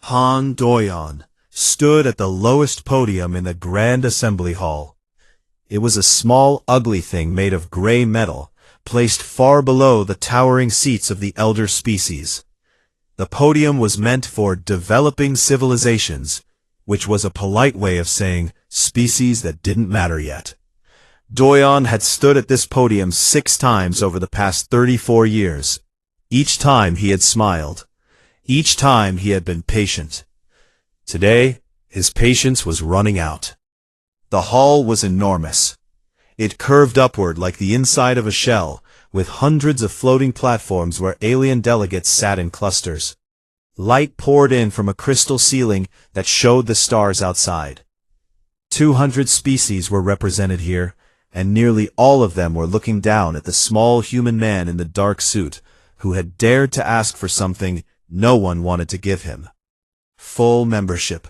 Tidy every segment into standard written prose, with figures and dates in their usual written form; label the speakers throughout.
Speaker 1: Han Doyon stood at the lowest podium in the Grand Assembly Hall. It was a small, ugly thing made of gray metal, placed far below the towering seats of the elder species. The podium was meant for developing civilizations, which was a polite way of saying species that didn't matter yet. Doyon had stood at this podium 6 times over the past 34 years. Each time he had smiled. Each time he had been patient. Today, his patience was running out. The hall was enormous. It curved upward like the inside of a shell, with hundreds of floating platforms where alien delegates sat in clusters. Light poured in from a crystal ceiling that showed the stars outside. 200 species were represented here, and nearly all of them were looking down at the small human man in the dark suit, who had dared to ask for something no one wanted to give him. Full membership.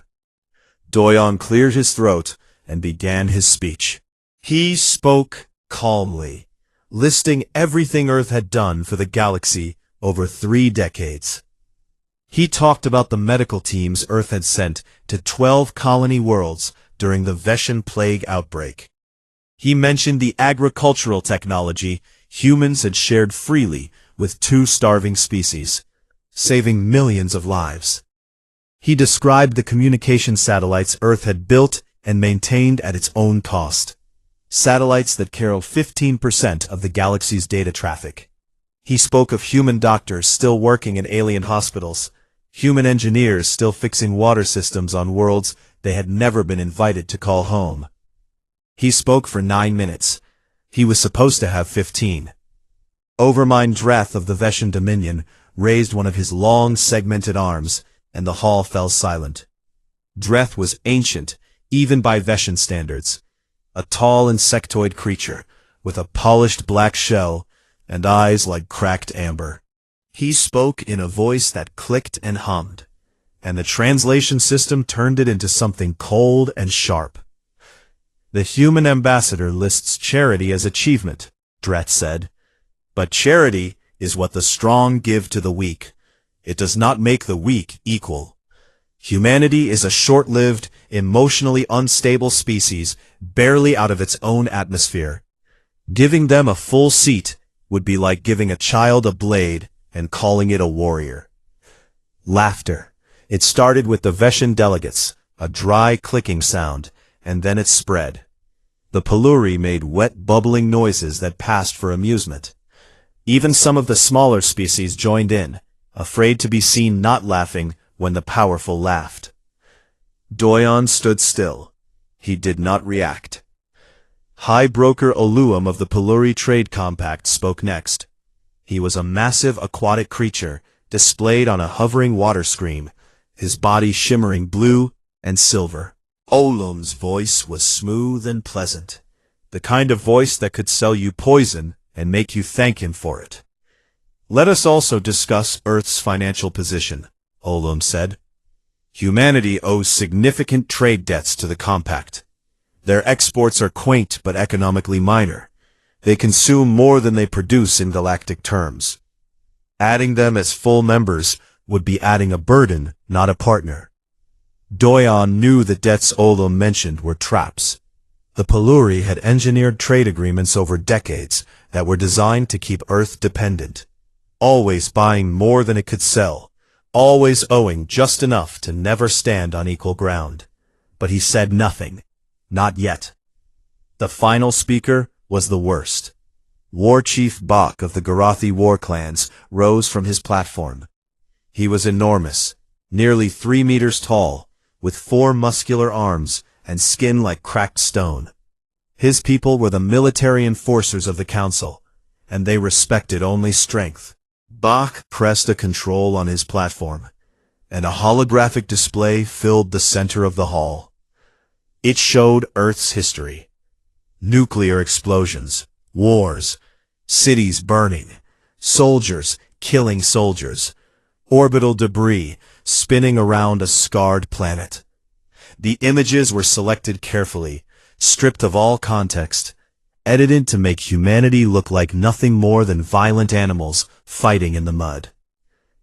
Speaker 1: Doyon cleared his throat and began his speech. He spoke calmly, listing everything Earth had done for the galaxy over 3 decades. He talked about the medical teams Earth had sent to 12 colony worlds during the Veshan plague outbreak. He mentioned the agricultural technology humans had shared freely with 2 starving species, saving millions of lives. He described the communication satellites Earth had built and maintained at its own cost. Satellites that carried 15% of the galaxy's data traffic. He spoke of human doctors still working in alien hospitals, human engineers still fixing water systems on worlds they had never been invited to call home. He spoke for 9 minutes. He was supposed to have 15. Overmind Dreth of the Veshan Dominion raised one of his long, segmented arms, and the hall fell silent. Dreth was ancient, even by Veshan standards. A tall insectoid creature, with a polished black shell and eyes like cracked amber. He spoke in a voice that clicked and hummed, and the translation system turned it into something cold and sharp. The human ambassador lists charity as achievement, Dreth said. But charity is what the strong give to the weak. It does not make the weak equal. Humanity is a short-lived, emotionally unstable species, barely out of its own atmosphere. Giving them a full seat would be like giving a child a blade and calling it a warrior. Laughter. It started with the Veshan delegates, a dry clicking sound, and then it spread. The Peluri made wet bubbling noises that passed for amusement. Even some of the smaller species joined in, afraid to be seen not laughing when the powerful laughed. Doyon stood still. He did not react. High Broker Oluum of the Peluri Trade Compact spoke next. He was a massive aquatic creature, displayed on a hovering water screen, his body shimmering blue and silver. Olum's voice was smooth and pleasant, the kind of voice that could sell you poison and make you thank him for it. Let us also discuss Earth's financial position, Olum said. Humanity owes significant trade debts to the Compact. Their exports are quaint but economically minor. They consume more than they produce in galactic terms. Adding them as full members would be adding a burden, not a partner. Doyon knew the debts Olum mentioned were traps. The Peluri had engineered trade agreements over decades that were designed to keep Earth dependent, always buying more than it could sell, always owing just enough to never stand on equal ground. But he said nothing. Not yet. The final speaker was the worst. War Chief Bach of the Garathi war clans rose from his platform. He was enormous, nearly 3 meters tall, with 4 muscular arms and skin like cracked stone. His people were the military enforcers of the council, and they respected only strength. Bach pressed a control on his platform, and a holographic display filled the center of the hall. It showed Earth's history. Nuclear explosions, wars, cities burning, soldiers killing soldiers, orbital debris spinning around a scarred planet. The images were selected carefully, stripped of all context, edited to make humanity look like nothing more than violent animals fighting in the mud.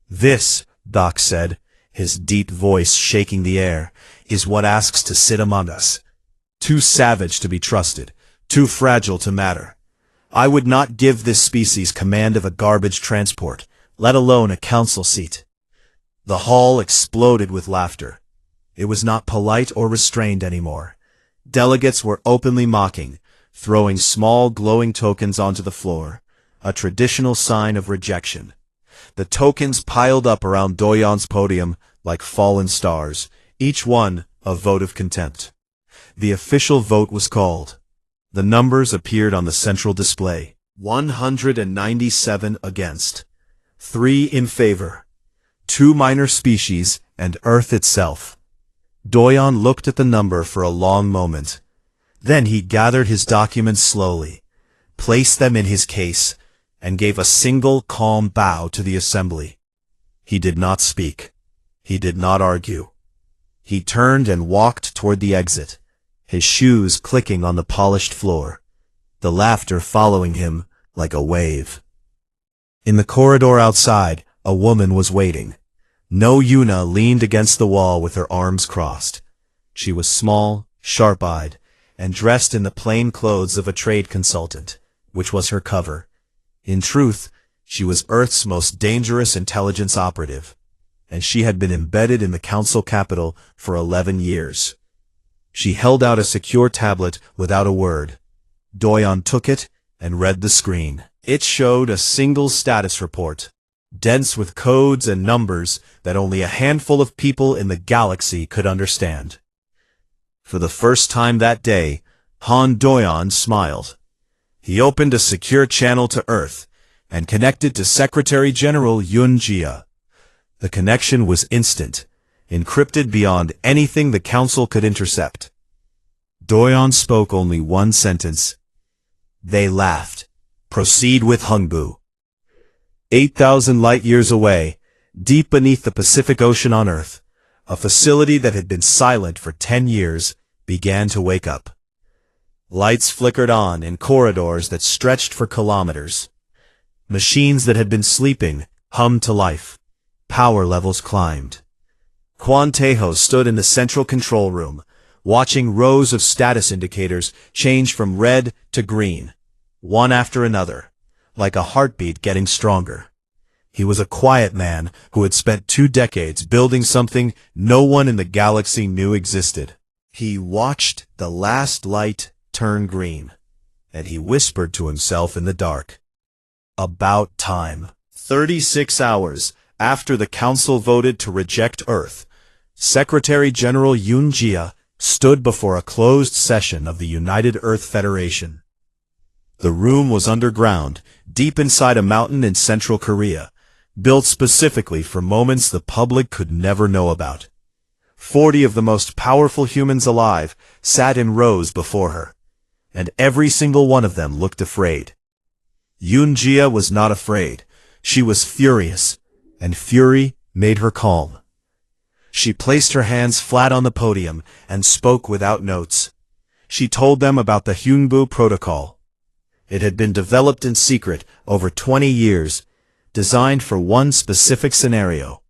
Speaker 1: This, Bach said, his deep voice shaking the air, is what asks to sit among us. Too savage to be trusted, too fragile to matter. I would not give this species command of a garbage transport, let alone a council seat. The hall exploded with laughter. It was not polite or restrained anymore. Delegates were openly mocking, throwing small glowing tokens onto the floor, a traditional sign of rejection. The tokens piled up around Doyon's podium like fallen stars, each one a vote of contempt. The official vote was called. The numbers appeared on the central display. 197 against, 3 in favor, 2 minor species, and Earth itself. Doyon looked at the number for a long moment. Then he gathered his documents slowly, placed them in his case, and gave a single calm bow to the assembly. He did not speak. He did not argue. He turned and walked toward the exit, his shoes clicking on the polished floor, the laughter following him like a wave. In the corridor outside, a woman was waiting. No Yuna leaned against the wall with her arms crossed. She was small, sharp-eyed, and dressed in the plain clothes of a trade consultant, which was her cover. In truth, she was Earth's most dangerous intelligence operative, and she had been embedded in the council capital for 11 years. She held out a secure tablet without a word. Doyon took it and read the screen. It showed a single status report, dense with codes and numbers that only a handful of people in the galaxy could understand. For the first time that day, Han Doyon smiled. He opened a secure channel to Earth and connected to Secretary General Yun Jia. The connection was instant, encrypted beyond anything the Council could intercept. Doyon spoke only one sentence. They laughed. Proceed with Hungbu. 8,000 light-years away, deep beneath the Pacific Ocean on Earth, a facility that had been silent for 10 years began to wake up. Lights flickered on in corridors that stretched for kilometers. Machines that had been sleeping hummed to life. Power levels climbed. Quan Tejo stood in the central control room, watching rows of status indicators change from red to green, one after another, like a heartbeat getting stronger. He was a quiet man who had spent 2 decades building something no one in the galaxy knew existed. He watched the last light turn green, and he whispered to himself in the dark. About time. 36 hours after the Council voted to reject Earth, Secretary General Yun Jia stood before a closed session of the United Earth Federation. The room was underground, deep inside a mountain in central Korea, built specifically for moments the public could never know about. 40 of the most powerful humans alive sat in rows before her, and every single one of them looked afraid. Yun Jia was not afraid. She was furious, and fury made her calm. She placed her hands flat on the podium and spoke without notes. She told them about the Hungbu Protocol. It had been developed in secret over 20 years, designed for one specific scenario.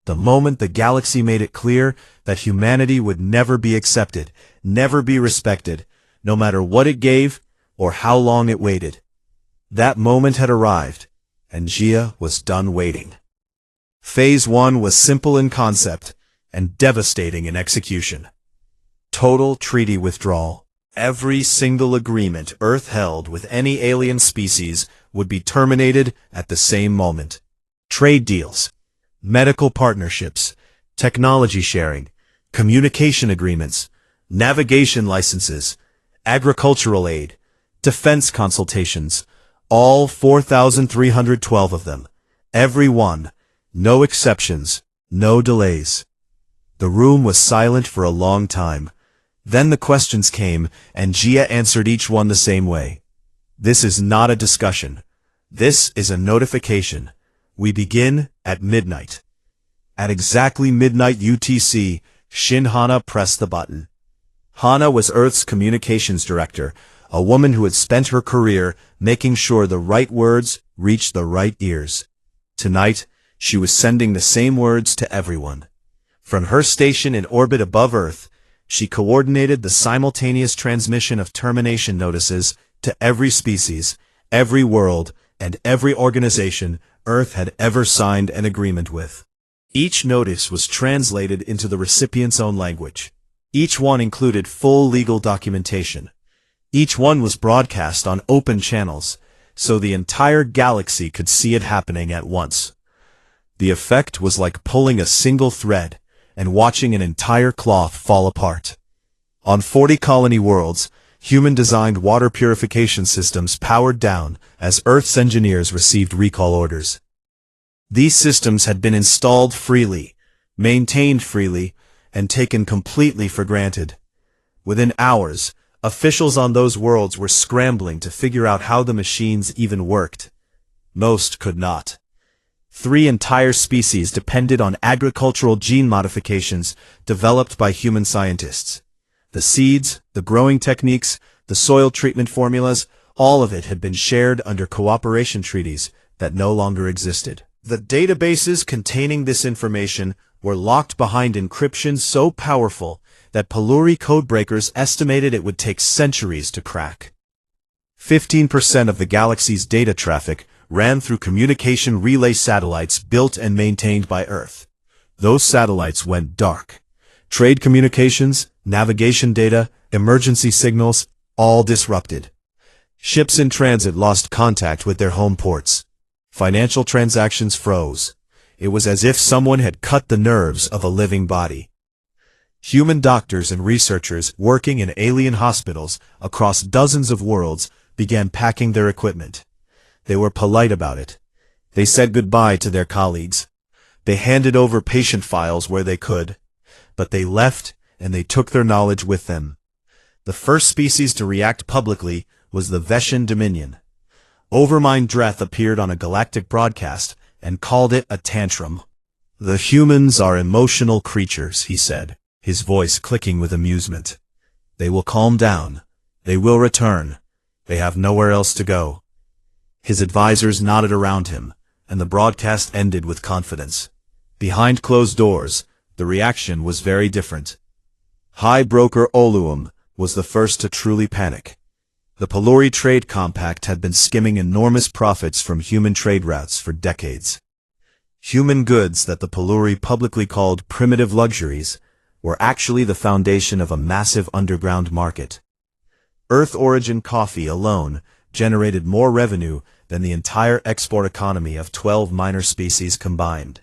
Speaker 1: The moment the galaxy made it clear that humanity would never be accepted, never be respected, no matter what it gave or how long it waited. That moment had arrived, and Jia was done waiting. Phase 1 was simple in concept and devastating in execution. Total treaty withdrawal. Every single agreement Earth held with any alien species would be terminated at the same moment. Trade deals, medical partnerships, technology sharing, communication agreements, navigation licenses, agricultural aid, defense consultations, all 4,312 of them. Every one. No exceptions, no delays. The room was silent for a long time. Then the questions came, and Jia answered each one the same way. This is not a discussion. This is a notification. We begin at midnight. At exactly midnight UTC, Shin Hana pressed the button. Hana was Earth's communications director, a woman who had spent her career making sure the right words reached the right ears. Tonight, she was sending the same words to everyone. From her station in orbit above Earth, she coordinated the simultaneous transmission of termination notices to every species, every world, and every organization Earth had ever signed an agreement with. Each notice was translated into the recipient's own language. Each one included full legal documentation. Each one was broadcast on open channels, so the entire galaxy could see it happening at once. The effect was like pulling a single thread and watching an entire cloth fall apart. On 40 colony worlds, human-designed water purification systems powered down as Earth's engineers received recall orders. These systems had been installed freely, maintained freely, and taken completely for granted. Within hours, officials on those worlds were scrambling to figure out how the machines even worked. Most could not. 3 entire species depended on agricultural gene modifications developed by human scientists. The seeds, the growing techniques, the soil treatment formulas, all of it had been shared under cooperation treaties that no longer existed. The databases containing this information were locked behind encryption so powerful that Peluri codebreakers estimated it would take centuries to crack. 15% of the galaxy's data traffic ran through communication relay satellites built and maintained by Earth. Those satellites went dark. Trade communications, navigation data, emergency signals, all disrupted. Ships in transit lost contact with their home ports. Financial transactions froze. It was as if someone had cut the nerves of a living body. Human doctors and researchers working in alien hospitals across dozens of worlds began packing their equipment. They were polite about it. They said goodbye to their colleagues. They handed over patient files where they could. But they left, and they took their knowledge with them. The first species to react publicly was the Veshan Dominion. Overmind Dreth appeared on a galactic broadcast and called it a tantrum. "The humans are emotional creatures," he said, his voice clicking with amusement. "They will calm down. They will return. They have nowhere else to go." His advisors nodded around him, and the broadcast ended with confidence. Behind closed doors, the reaction was very different. High Broker Oluum was the first to truly panic. The Peluri Trade Compact had been skimming enormous profits from human trade routes for decades. Human goods that the Peluri publicly called primitive luxuries were actually the foundation of a massive underground market. Earth-origin coffee alone generated more revenue than the entire export economy of 12 minor species combined.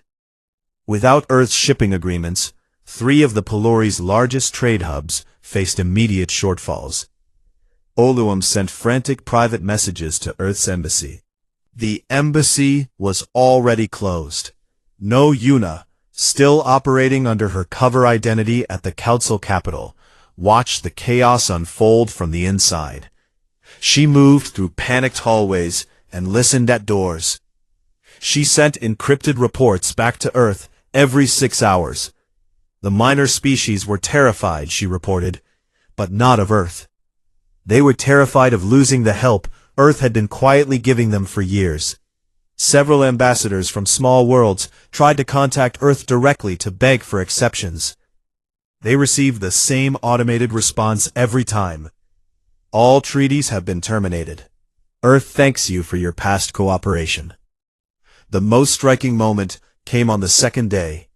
Speaker 1: Without Earth's shipping agreements, 3 of the Peluri's largest trade hubs faced immediate shortfalls. Oluum sent frantic private messages to Earth's embassy. The embassy was already closed. No Yuna, still operating under her cover identity at the council capital, watched the chaos unfold from the inside. She moved through panicked hallways and listened at doors. She sent encrypted reports back to Earth every 6 hours. The minor species were terrified, she reported, but not of Earth. They were terrified of losing the help Earth had been quietly giving them for years. Several ambassadors from small worlds tried to contact Earth directly to beg for exceptions. They received the same automated response every time. "All treaties have been terminated. Earth thanks you for your past cooperation." The most striking moment came on the second day.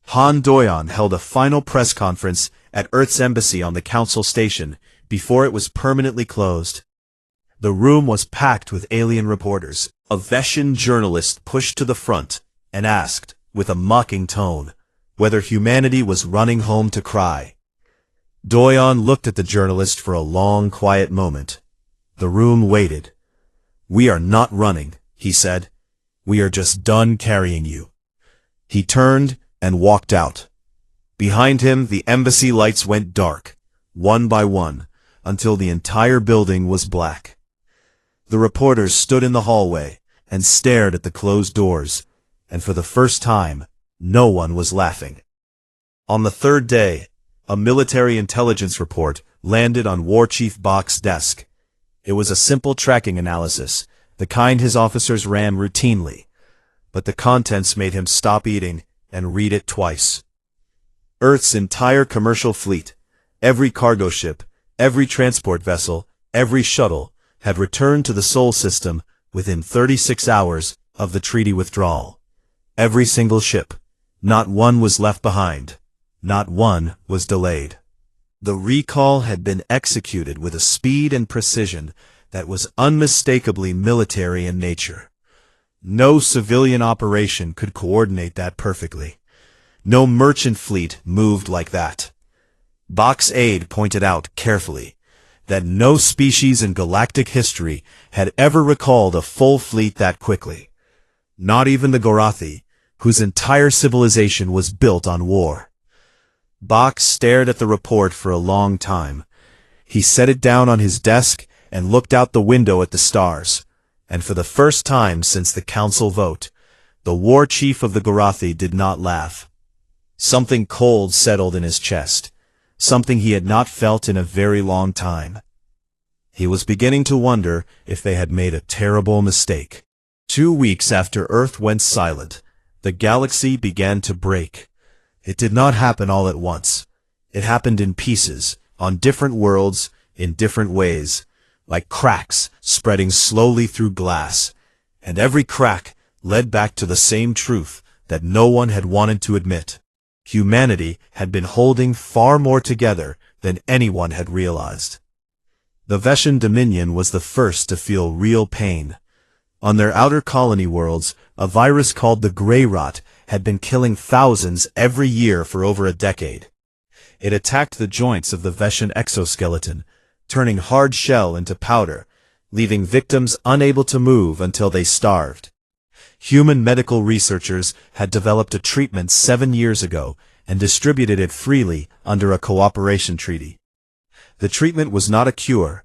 Speaker 1: Han Doyon held a final press conference at Earth's embassy on the council station before it was permanently closed. The room was packed with alien reporters. A Veshan journalist pushed to the front and asked, with a mocking tone, whether humanity was running home to cry. Doyon looked at the journalist for a long, quiet moment. The room waited. "We are not running," he said. "We are just done carrying you." He turned and walked out. Behind him, the embassy lights went dark, one by one, until the entire building was black. The reporters stood in the hallway and stared at the closed doors, and for the first time, no one was laughing. On the third day, a military intelligence report landed on War Chief Bach's desk. It was a simple tracking analysis, the kind his officers ran routinely, but the contents made him stop eating and read it twice. Earth's entire commercial fleet, every cargo ship, every transport vessel, every shuttle, had returned to the Sol system within 36 hours of the treaty withdrawal. Every single ship. Not one was left behind. Not one was delayed. The recall had been executed with a speed and precision that was unmistakably military in nature. No civilian operation could coordinate that perfectly. No merchant fleet moved like that. Bach's aide pointed out carefully that no species in galactic history had ever recalled a full fleet that quickly. Not even the Gorathi, whose entire civilization was built on war. Bach stared at the report for a long time. He set it down on his desk and looked out the window at the stars. And for the first time since the council vote, the war chief of the Gorathi did not laugh. Something cold settled in his chest, something he had not felt in a very long time. He was beginning to wonder if they had made a terrible mistake. 2 weeks after Earth went silent, the galaxy began to break. It did not happen all at once. It happened in pieces, on different worlds, in different ways, like cracks spreading slowly through glass, and every crack led back to the same truth that no one had wanted to admit. Humanity had been holding far more together than anyone had realized. The Veshan Dominion was the first to feel real pain. On their outer colony worlds, a virus called the Grey Rot had been killing thousands every year for over a decade. It attacked the joints of the Veshan exoskeleton, turning hard shell into powder, leaving victims unable to move until they starved. Human medical researchers had developed a treatment 7 years ago and distributed it freely under a cooperation treaty. The treatment was not a cure,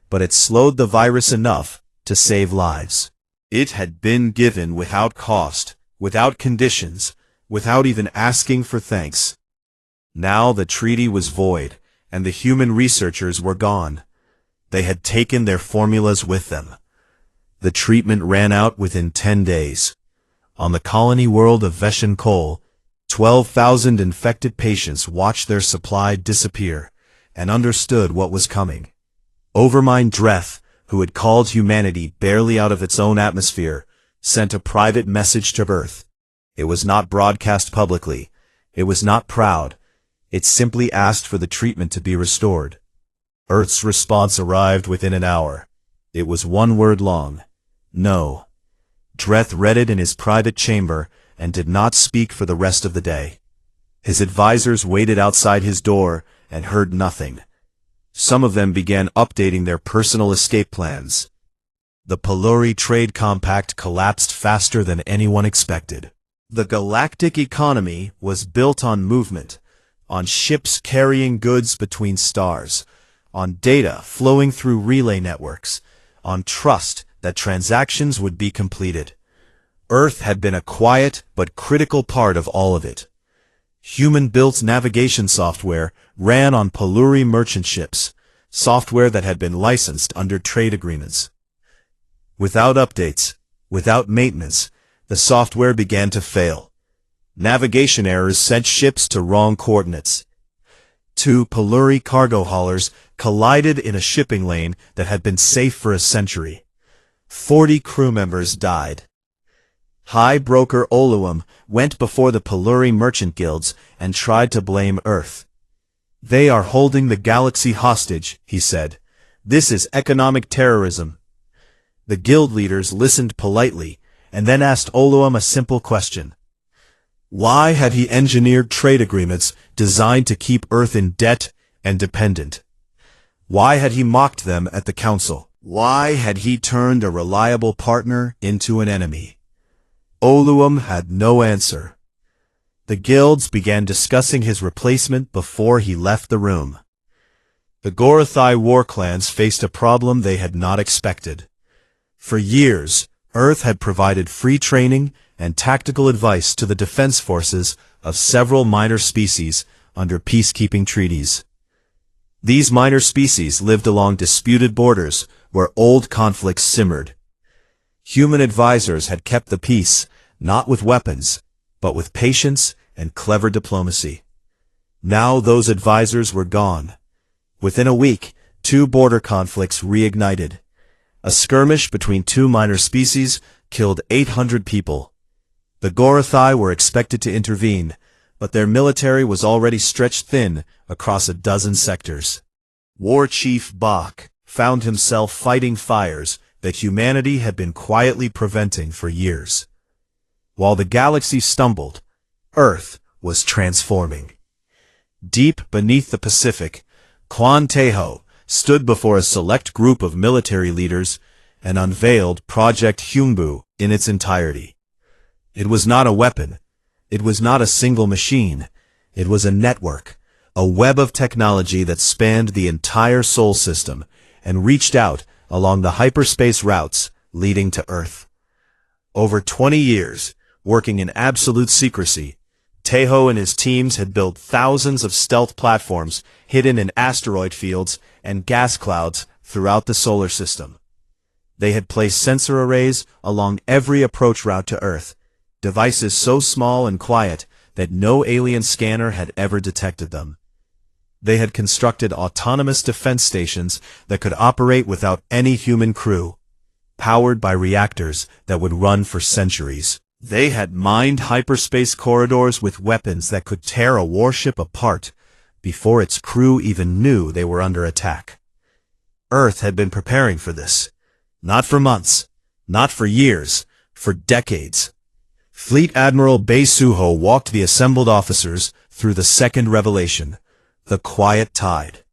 Speaker 1: but it slowed the virus enough to save lives. It had been given without cost, without conditions, without even asking for thanks. Now the treaty was void, and the human researchers were gone. They had taken their formulas with them. The treatment ran out within 10 days. On the colony world of Veshan Kol, 12,000 infected patients watched their supply disappear and understood what was coming. Overmind Dreth, who had called humanity barely out of its own atmosphere, sent a private message to Earth. It was not broadcast publicly. It was not proud. It simply asked for the treatment to be restored. Earth's response arrived within an hour. It was 1 word long. No. Dreth read it in his private chamber and did not speak for the rest of the day. His advisors waited outside his door and heard nothing. Some of them began updating their personal escape plans. The Peluri Trade Compact collapsed faster than anyone expected. The galactic economy was built on movement, on ships carrying goods between stars, on data flowing through relay networks, on trust that transactions would be completed. Earth had been a quiet but critical part of all of it. Human-built navigation software ran on Peluri merchant ships, software that had been licensed under trade agreements. Without updates, without maintenance, the software began to fail. Navigation errors sent ships to wrong coordinates. 2 Peluri cargo haulers collided in a shipping lane that had been safe for a century. 40 crew members died. High broker Oluum went before the Peluri merchant guilds and tried to blame Earth. "They are holding the galaxy hostage," he said. "This is economic terrorism." The guild leaders listened politely and then asked Oluum a simple question. Why had he engineered trade agreements designed to keep Earth in debt and dependent? Why had he mocked them at the council? Why had he turned a reliable partner into an enemy? Oluum had no answer. The guilds began discussing his replacement before he left the room. The HFY War clans faced a problem they had not expected. For years, Earth had provided free training and tactical advice to the defense forces of several minor species under peacekeeping treaties. These minor species lived along disputed borders where old conflicts simmered. Human advisors had kept the peace, not with weapons, but with patience and clever diplomacy. Now those advisors were gone. Within a week, two border conflicts reignited. A skirmish between two minor species killed 800 people. The Gorathi were expected to intervene, but their military was already stretched thin across a dozen sectors. War Chief Bach found himself fighting fires that humanity had been quietly preventing for years. While the galaxy stumbled, Earth was transforming. Deep beneath the Pacific, Quan Tejo stood before a select group of military leaders and unveiled Project Hyungbu in its entirety. It was not a weapon. It was not a single machine. It was a network, a web of technology that spanned the entire Sol system and reached out along the hyperspace routes leading to Earth. Over 20 years, working in absolute secrecy, Tejo and his teams had built thousands of stealth platforms hidden in asteroid fields and gas clouds throughout the solar system. They had placed sensor arrays along every approach route to Earth, devices so small and quiet that no alien scanner had ever detected them. They had constructed autonomous defense stations that could operate without any human crew, powered by reactors that would run for centuries. They had mined hyperspace corridors with weapons that could tear a warship apart before its crew even knew they were under attack. Earth had been preparing for this. Not for months, not for years, for decades. Fleet Admiral Bei Suho walked the assembled officers through the second revelation, the Quiet Tide.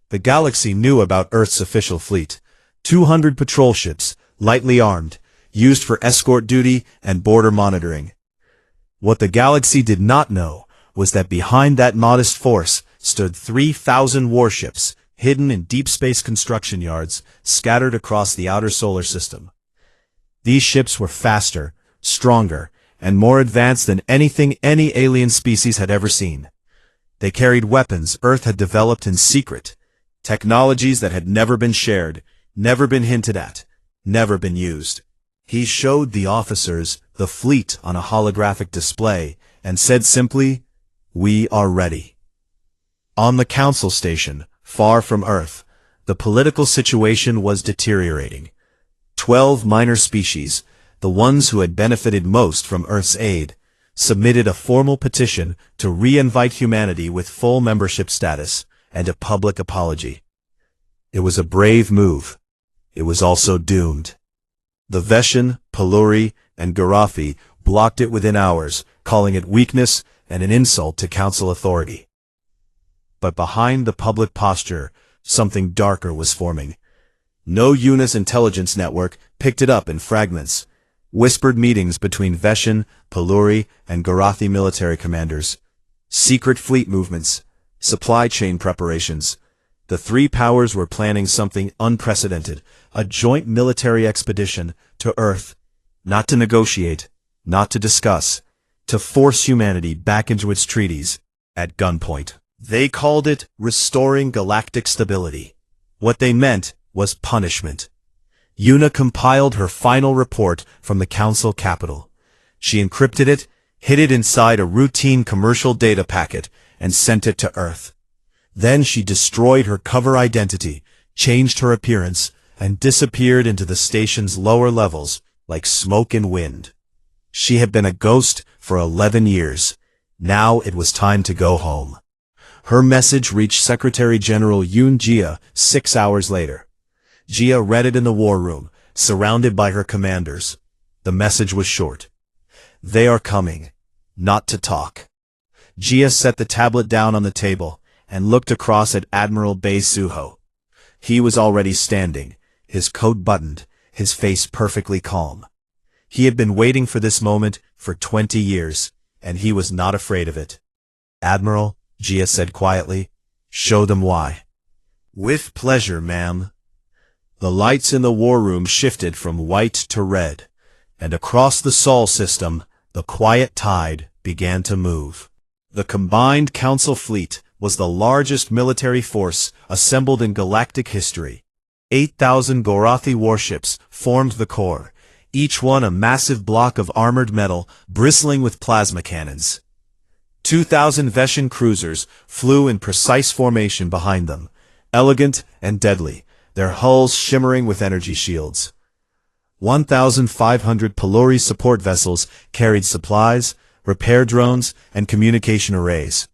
Speaker 1: The galaxy knew about Earth's official fleet, 200 patrol ships, lightly armed, used for escort duty and border monitoring. What the galaxy did not know was that behind that modest force stood 3,000 warships, hidden in deep space construction yards, scattered across the outer solar system. These ships were faster, stronger, and more advanced than anything any alien species had ever seen. They carried weapons Earth had developed in secret, technologies that had never been shared, never been hinted at, never been used. He showed the officers the fleet on a holographic display and said simply, "We are ready." On the council station, far from Earth, the political situation was deteriorating. 12 minor species, the ones who had benefited most from Earth's aid, submitted a formal petition to re-invite humanity with full membership status and a public apology. It was a brave move. It was also doomed. The Veshan, Peluri, and Garathi blocked it within hours, calling it weakness and an insult to council authority. But behind the public posture, something darker was forming. No Eunice intelligence network picked it up in fragments. Whispered meetings between Veshan, Peluri, and Garathi military commanders. Secret fleet movements. Supply chain preparations. The three powers were planning something unprecedented, a joint military expedition to Earth, not to negotiate, not to discuss, to force humanity back into its treaties, at gunpoint. They called it restoring galactic stability. What they meant was punishment. Yuna compiled her final report from the council capital. She encrypted it, hid it inside a routine commercial data packet, and sent it to Earth. Then she destroyed her cover identity, changed her appearance, and disappeared into the station's lower levels like smoke and wind. She had been a ghost for 11 years. Now it was time to go home. Her message reached Secretary General Yoon Jia 6 hours later. Jia read it in the war room, surrounded by her commanders. The message was short. They are coming, not to talk. Jia set the tablet down on the table and looked across at Admiral Bei Suho. He was already standing, his coat buttoned, his face perfectly calm. He had been waiting for this moment for 20 years, and he was not afraid of it. "Admiral," Jia said quietly, "show them why." "With pleasure, ma'am." The lights in the war room shifted from white to red, and across the Sol system, the quiet tide began to move. The combined council fleet was the largest military force assembled in galactic history. 8,000 Gorathi warships formed the core, each one a massive block of armored metal bristling with plasma cannons. 2,000 Veshan cruisers flew in precise formation behind them, elegant and deadly, their hulls shimmering with energy shields. 1,500 Pelori support vessels carried supplies, repair drones, and communication arrays.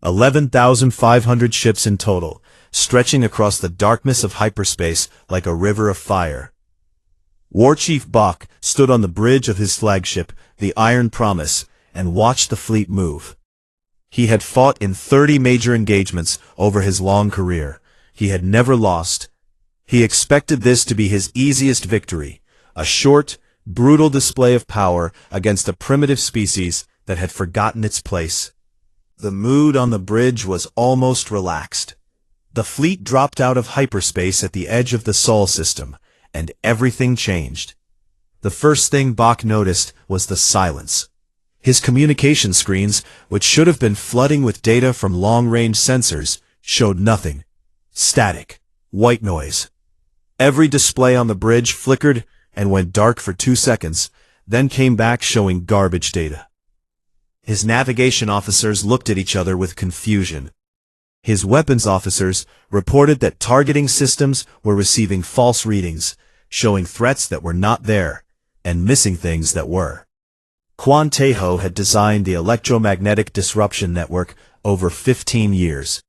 Speaker 1: 11,500 ships in total, stretching across the darkness of hyperspace like a river of fire. War Chief Bach stood on the bridge of his flagship, the Iron Promise, and watched the fleet move. He had fought in 30 major engagements over his long career. He had never lost. He expected this to be his easiest victory, a short, brutal display of power against a primitive species that had forgotten its place. The mood on the bridge was almost relaxed. The fleet dropped out of hyperspace at the edge of the Sol system, and everything changed. The first thing Bach noticed was the silence. His communication screens, which should have been flooding with data from long-range sensors, showed nothing. Static. White noise. Every display on the bridge flickered and went dark for 2 seconds, then came back showing garbage data. His navigation officers looked at each other with confusion. His weapons officers reported that targeting systems were receiving false readings, showing threats that were not there, and missing things that were. Quan Tejo had designed the electromagnetic disruption network over 15 years.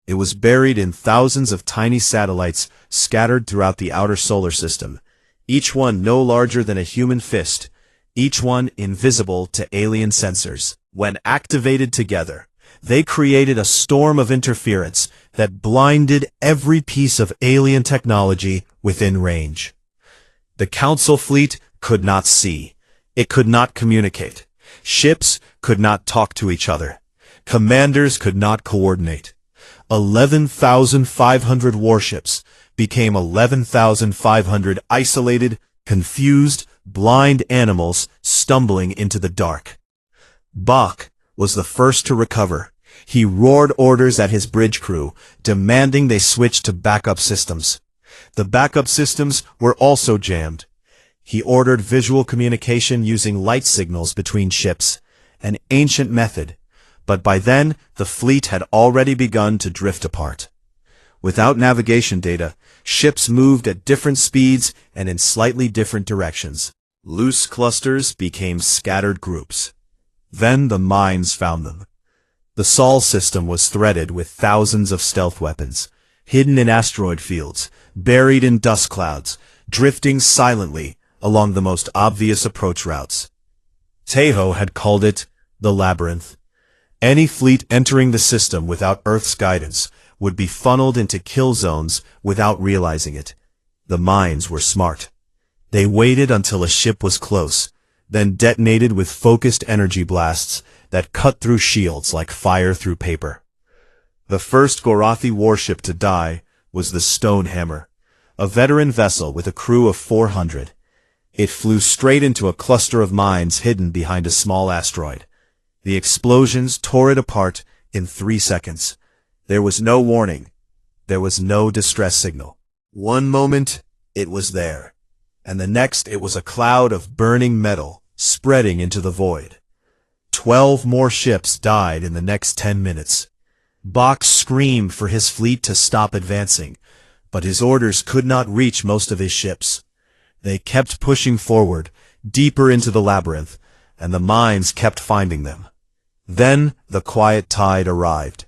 Speaker 1: It was buried in thousands of tiny satellites scattered throughout the outer solar system, each one no larger than a human fist, each one invisible to alien sensors. When activated together, they created a storm of interference that blinded every piece of alien technology within range. The Council fleet could not see. It could not communicate. Ships could not talk to each other. Commanders could not coordinate. 11,500 warships became 11,500 isolated, confused, blind animals stumbling into the dark. Bach was the first to recover. He roared orders at his bridge crew, demanding they switch to backup systems. The backup systems were also jammed. He ordered visual communication using light signals between ships, an ancient method, but by then the fleet had already begun to drift apart. Without navigation data, ships moved at different speeds and in slightly different directions. Loose clusters became scattered groups. Then the mines found them. The Sol system was threaded with thousands of stealth weapons, hidden in asteroid fields, buried in dust clouds, drifting silently along the most obvious approach routes. Tejo had called it the Labyrinth. Any fleet entering the system without Earth's guidance would be funneled into kill zones without realizing it. The mines were smart. They waited until a ship was close, then detonated with focused energy blasts that cut through shields like fire through paper. The first Gorathi warship to die was the Stonehammer, a veteran vessel with a crew of 400. It flew straight into a cluster of mines hidden behind a small asteroid. The explosions tore it apart in 3 seconds. There was no warning. There was no distress signal. One moment, it was there, and the next it was a cloud of burning metal spreading into the void. 12 more ships died in the next 10 minutes. Bach screamed for his fleet to stop advancing, but his orders could not reach most of his ships. They kept pushing forward, deeper into the labyrinth, and the mines kept finding them. Then the quiet tide arrived.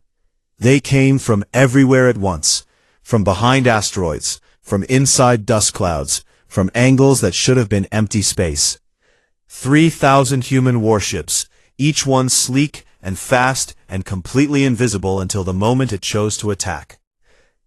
Speaker 1: They came from everywhere at once, from behind asteroids, from inside dust clouds, from angles that should have been empty space. 3,000 human warships, each one sleek and fast and completely invisible until the moment it chose to attack.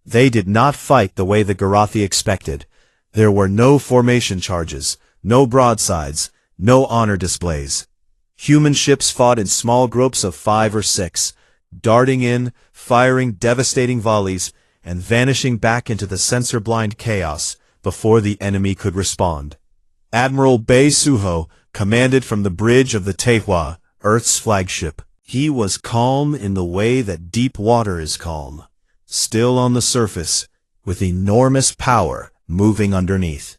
Speaker 1: They did not fight the way the Gorathi expected. There were no formation charges, no broadsides, no honor displays. Human ships fought in small groups of 5 or 6, darting in, firing devastating volleys, and vanishing back into the sensor-blind chaos before the enemy could respond. Admiral Bei Suho commanded from the bridge of the Tehua, Earth's flagship. He was calm in the way that deep water is calm, still on the surface, with enormous power moving underneath.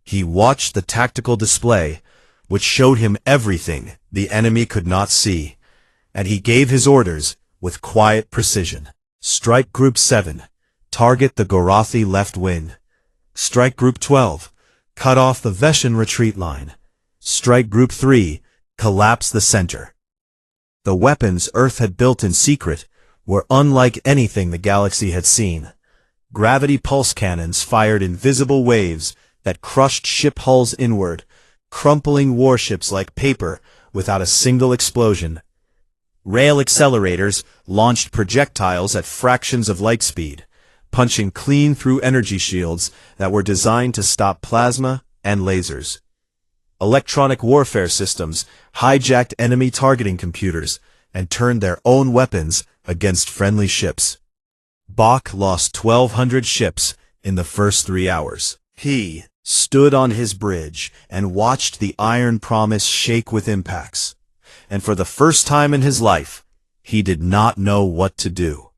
Speaker 1: He watched the tactical display, which showed him everything the enemy could not see, and he gave his orders with quiet precision. Strike Group 7. Target the Gorathi left wing. Strike Group 12. Cut off the Veshan retreat line. Strike Group 3. Collapse the center. The weapons Earth had built in secret were unlike anything the galaxy had seen. Gravity pulse cannons fired invisible waves that crushed ship hulls inward, crumpling warships like paper without a single explosion. Rail accelerators launched projectiles at fractions of light speed, punching clean through energy shields that were designed to stop plasma and lasers. Electronic warfare systems hijacked enemy targeting computers and turned their own weapons against friendly ships. Bach lost 1,200 ships in the first 3 hours. He stood on his bridge and watched the Iron Promise shake with impacts. And for the first time in his life, he did not know what to do.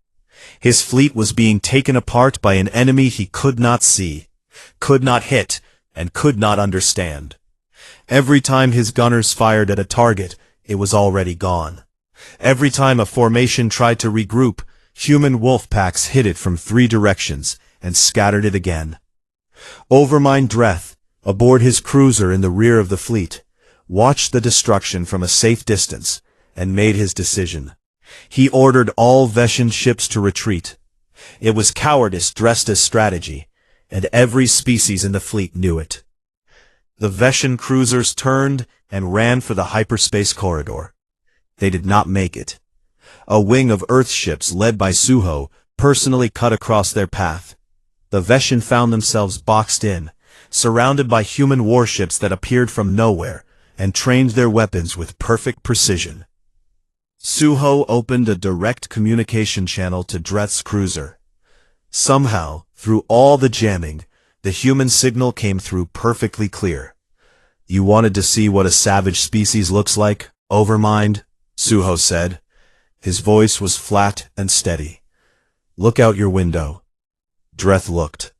Speaker 1: His fleet was being taken apart by an enemy he could not see, could not hit, and could not understand. Every time his gunners fired at a target, it was already gone. Every time a formation tried to regroup, human wolf packs hit it from 3 directions and scattered it again. Overmind Dreth, aboard his cruiser in the rear of the fleet, watched the destruction from a safe distance and made his decision. He ordered all Veshan ships to retreat. It was cowardice dressed as strategy, and every species in the fleet knew it. The Veshan cruisers turned and ran for the hyperspace corridor. They did not make it. A wing of Earth ships led by Suho personally cut across their path. The Veshan found themselves boxed in, surrounded by human warships that appeared from nowhere and trained their weapons with perfect precision. Suho opened a direct communication channel to Dreth's cruiser. Somehow, through all the jamming, the human signal came through perfectly clear. "You wanted to see what a savage species looks like, Overmind?" Suho said. His voice was flat and steady. "Look out your window." Dreth looked.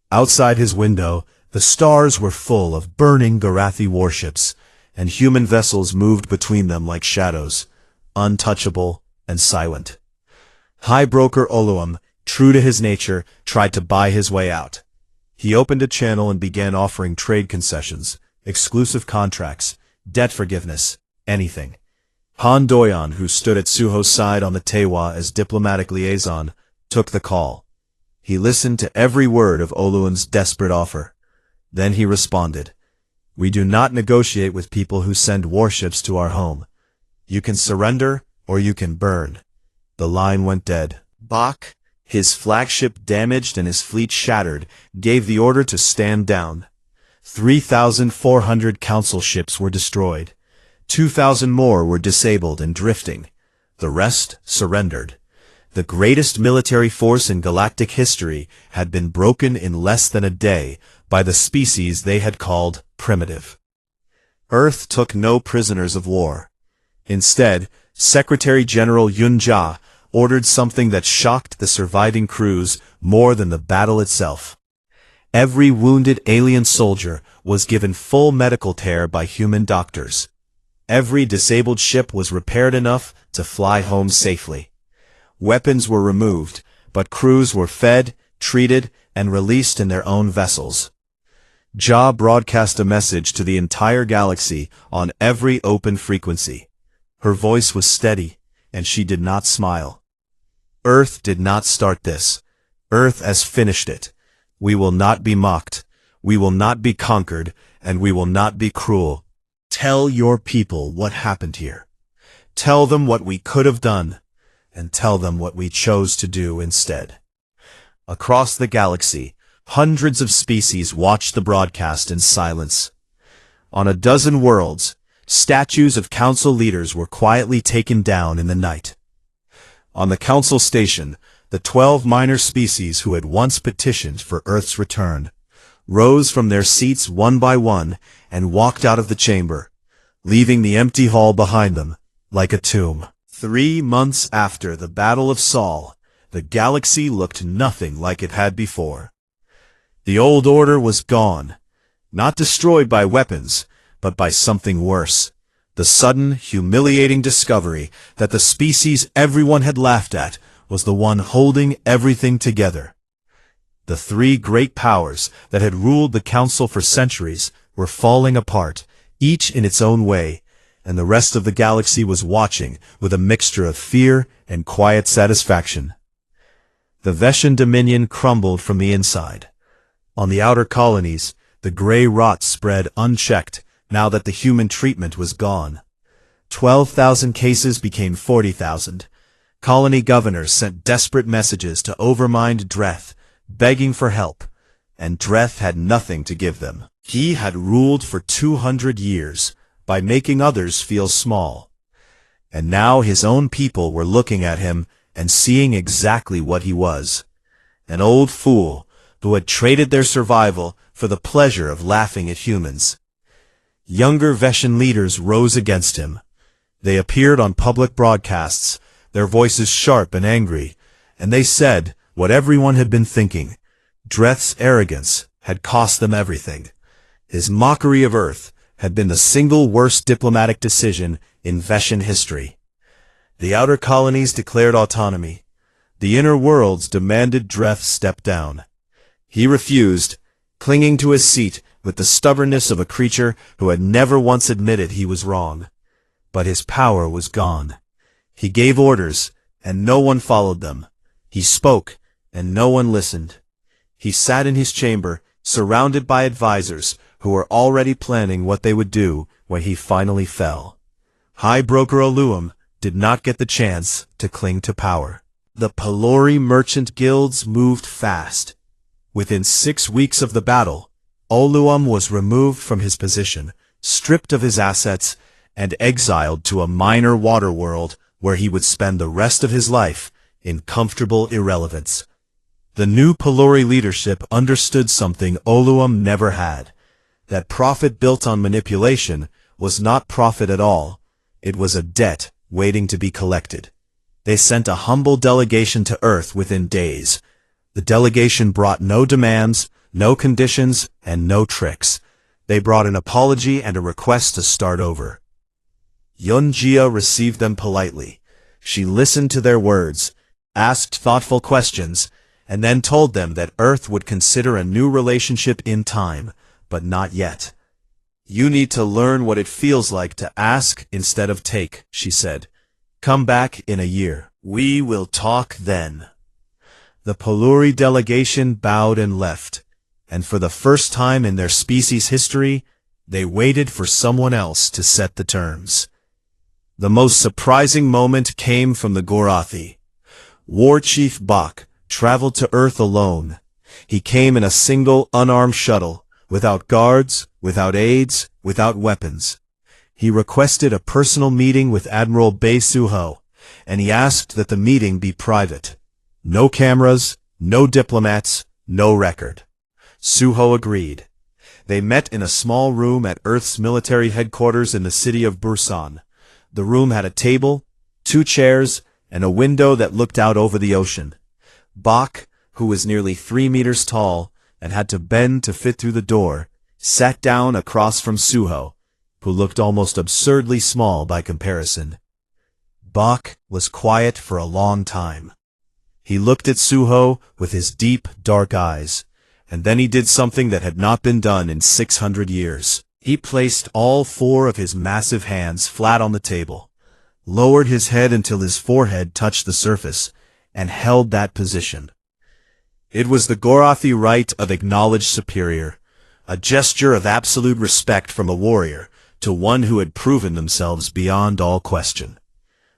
Speaker 1: Outside his window, the stars were full of burning Gorathi warships, and human vessels moved between them like shadows, untouchable and silent. High Broker Oluum, true to his nature, tried to buy his way out. He opened a channel and began offering trade concessions, exclusive contracts, debt forgiveness, anything. Han Doyan, who stood at Suho's side on the Tewa as diplomatic liaison, took the call. He listened to every word of Oluum's desperate offer. Then he responded, "We do not negotiate with people who send warships to our home. You can surrender or you can burn." The line went dead. Bach, his flagship damaged and his fleet shattered, gave the order to stand down. 3,400 council ships were destroyed. 2,000 more were disabled and drifting. The rest surrendered. The greatest military force in galactic history had been broken in less than a day by the species they had called primitive. Earth took no prisoners of war. Instead, Secretary General Yun Jia ordered something that shocked the surviving crews more than the battle itself. Every wounded alien soldier was given full medical care by human doctors. Every disabled ship was repaired enough to fly home safely. Weapons were removed, but crews were fed, treated, and released in their own vessels. Jia broadcast a message to the entire galaxy on every open frequency. Her voice was steady, and she did not smile. Earth did not start this. Earth has finished it. We will not be mocked. We will not be conquered, and we will not be cruel. Tell your people what happened here. Tell them what we could have done, and tell them what we chose to do instead. Across the galaxy, hundreds of species watched the broadcast in silence. On a dozen worlds, statues of council leaders were quietly taken down in the night. On the council station, the 12 minor species who had once petitioned for Earth's return rose from their seats one by one and walked out of the chamber, leaving the empty hall behind them like a tomb. 3 months after the Battle of Sol, the galaxy looked nothing like it had before. The old order was gone, not destroyed by weapons, but by something worse, The sudden, humiliating discovery that the species everyone had laughed at was the one holding everything together. The three great powers that had ruled the council for centuries were falling apart, each in its own way, and the rest of the galaxy was watching with a mixture of fear and quiet satisfaction. The Veshan Dominion crumbled from the inside. On the outer colonies, the gray rot spread unchecked now that the human treatment was gone. 12,000 cases became 40,000. Colony governors sent desperate messages to overmind Dreth, begging for help, and Dreth had nothing to give them. He had ruled for 200 years by making others feel small. And now his own people were looking at him and seeing exactly what he was. An old fool who had traded their survival for the pleasure of laughing at humans. Younger Veshan leaders rose against him. They appeared on public broadcasts, their voices sharp and angry, and they said what everyone had been thinking. Dreth's arrogance had cost them everything. His mockery of Earth had been the single worst diplomatic decision in Veshan history. The outer colonies declared autonomy. The inner worlds demanded Dreth step down. He refused, clinging to his seat with the stubbornness of a creature who had never once admitted he was wrong. But his power was gone. He gave orders, and no one followed them. He spoke, and no one listened. He sat in his chamber, surrounded by advisors who were already planning what they would do when he finally fell. High Broker Oluum did not get the chance to cling to power. The Pelori merchant guilds moved fast. Within 6 weeks of the battle, Oluum was removed from his position, stripped of his assets, and exiled to a minor water world where he would spend the rest of his life in comfortable irrelevance. The new Pelori leadership understood something Oluum never had. That profit built on manipulation was not profit at all. It was a debt waiting to be collected. They sent a humble delegation to Earth within days. The delegation brought no demands, no conditions, and no tricks. They brought an apology and a request to start over. Yunjia received them politely. She listened to their words, asked thoughtful questions, and then told them that Earth would consider a new relationship in time, but not yet. You need to learn what it feels like to ask instead of take, she said. Come back in a year. We will talk then. The Pelori delegation bowed and left, and for the first time in their species' history, they waited for someone else to set the terms. The most surprising moment came from the Gorathi. War Chief Bach traveled to Earth alone. He came in a single unarmed shuttle, without guards, without aides, without weapons. He requested a personal meeting with Admiral Bei Suho, and he asked that the meeting be private. No cameras, no diplomats, no record. Suho agreed. They met in a small room at Earth's military headquarters in the city of Bursan. The room had a table, 2 chairs, and a window that looked out over the ocean. Bach, who was nearly 3 meters tall and had to bend to fit through the door, sat down across from Suho, who looked almost absurdly small by comparison. Bach was quiet for a long time. He looked at Suho with his deep, dark eyes, and then he did something that had not been done in 600 years. He placed all 4 of his massive hands flat on the table, lowered his head until his forehead touched the surface, and held that position. It was the Gorathi rite of acknowledged superior, a gesture of absolute respect from a warrior to one who had proven themselves beyond all question.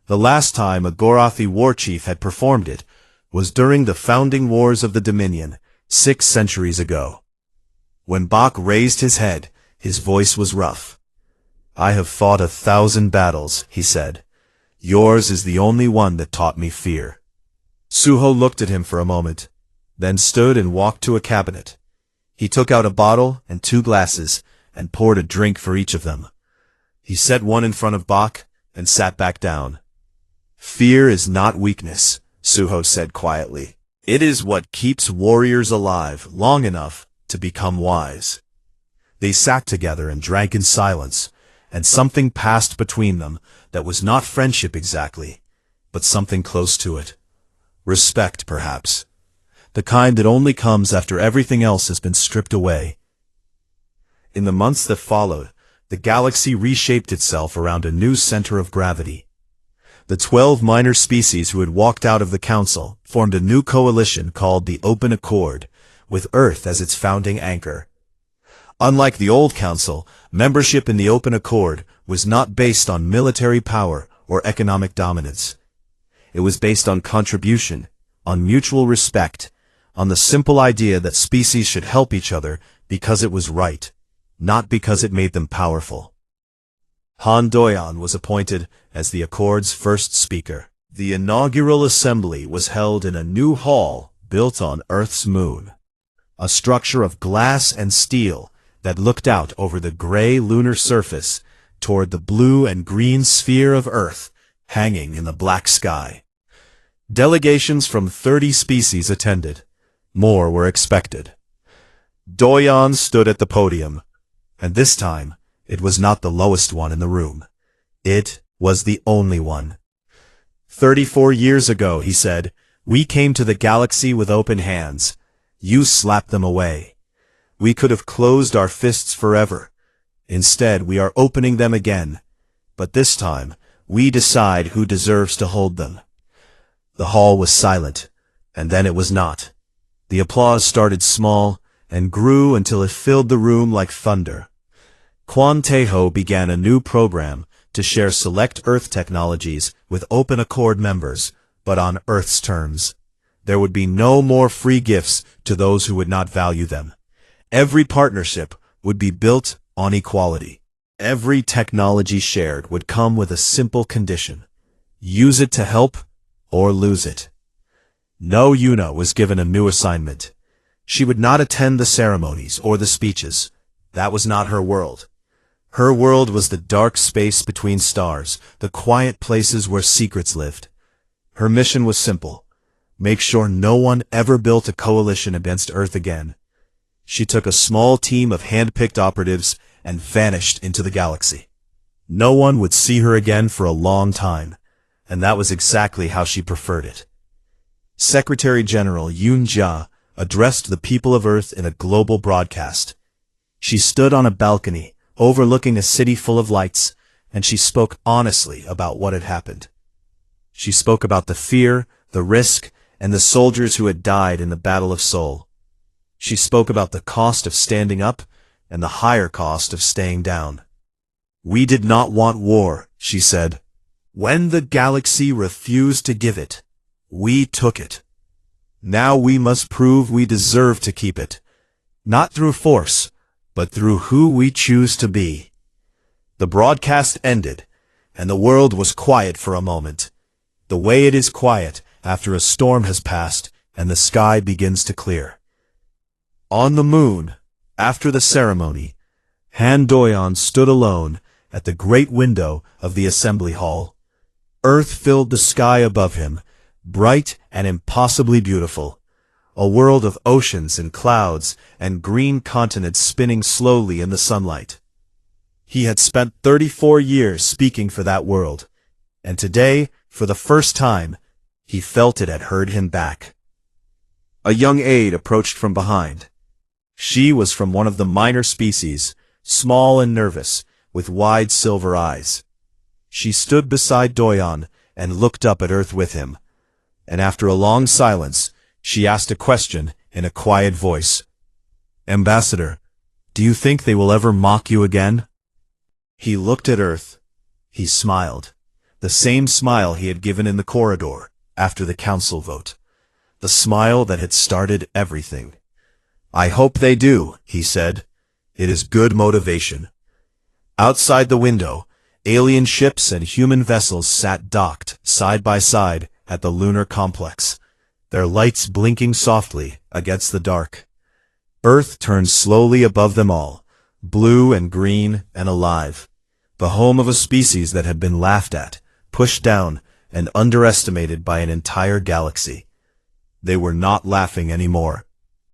Speaker 1: The last time a Gorathi war chief had performed it was during the founding wars of the Dominion, 6 centuries ago. When Bach raised his head, his voice was rough. I have fought 1,000 battles, he said. Yours is the only one that taught me fear. Suho looked at him for a moment, then stood and walked to a cabinet. He took out a bottle and 2 glasses and poured a drink for each of them. He set one in front of Bach and sat back down. Fear is not weakness, Suho said quietly. It is what keeps warriors alive long enough to become wise. They sat together and drank in silence, and something passed between them that was not friendship exactly, but something close to it. Respect, perhaps. The kind that only comes after everything else has been stripped away. In the months that followed, the galaxy reshaped itself around a new center of gravity. The 12 minor species who had walked out of the Council formed a new coalition called the Open Accord, with Earth as its founding anchor. Unlike the old Council, membership in the Open Accord was not based on military power or economic dominance. It was based on contribution, on mutual respect, on the simple idea that species should help each other because it was right, not because it made them powerful. Han Doyan was appointed as the Accord's first speaker. The inaugural assembly was held in a new hall built on Earth's moon, a structure of glass and steel that looked out over the gray lunar surface toward the blue and green sphere of Earth hanging in the black sky. Delegations from 30 species attended. More were expected. Doyan stood at the podium, and this time it was not the lowest one in the room. It was the only one. 34 years ago, he said, we came to the galaxy with open hands. You slapped them away. We could have closed our fists forever. Instead, we are opening them again. But this time, we decide who deserves to hold them. The hall was silent, and then it was not. The applause started small and grew until it filled the room like thunder. Quan Tejo began a new program to share select Earth technologies with Open Accord members, but on Earth's terms. There would be no more free gifts to those who would not value them. Every partnership would be built on equality. Every technology shared would come with a simple condition. Use it to help or lose it. No Yuna was given a new assignment. She would not attend the ceremonies or the speeches. That was not her world. Her world was the dark space between stars, the quiet places where secrets lived. Her mission was simple. Make sure no one ever built a coalition against Earth again. She took a small team of hand-picked operatives and vanished into the galaxy. No one would see her again for a long time, and that was exactly how she preferred it. Secretary General Yoon Jia addressed the people of Earth in a global broadcast. She stood on a balcony, overlooking a city full of lights, and she spoke honestly about what had happened. She spoke about the fear, the risk, and the soldiers who had died in the Battle of Seoul. She spoke about the cost of standing up and the higher cost of staying down. We did not want war, she said. When the galaxy refused to give it, we took it. Now we must prove we deserve to keep it, not through force, but through who we choose to be. The broadcast ended, and the world was quiet for a moment, the way it is quiet after a storm has passed and the sky begins to clear. On the moon, after the ceremony, Han Doyan stood alone at the great window of the assembly hall. Earth filled the sky above him, bright and impossibly beautiful, a world of oceans and clouds and green continents spinning slowly in the sunlight. He had spent 34 years speaking for that world, and today, for the first time, he felt it had heard him back. A young aide approached from behind. She was from one of the minor species, small and nervous, with wide silver eyes. She stood beside Doyan and looked up at Earth with him, and after a long silence, she asked a question in a quiet voice. Ambassador, do you think they will ever mock you again? He looked at Earth. He smiled, the same smile he had given in the corridor after the council vote, the smile that had started everything. I hope they do, he said. It is good motivation. Outside the window, alien ships and human vessels sat docked side by side at the lunar complex, their lights blinking softly against the dark. Earth turned slowly above them all, blue and green and alive, the home of a species that had been laughed at, pushed down, and underestimated by an entire galaxy. They were not laughing anymore.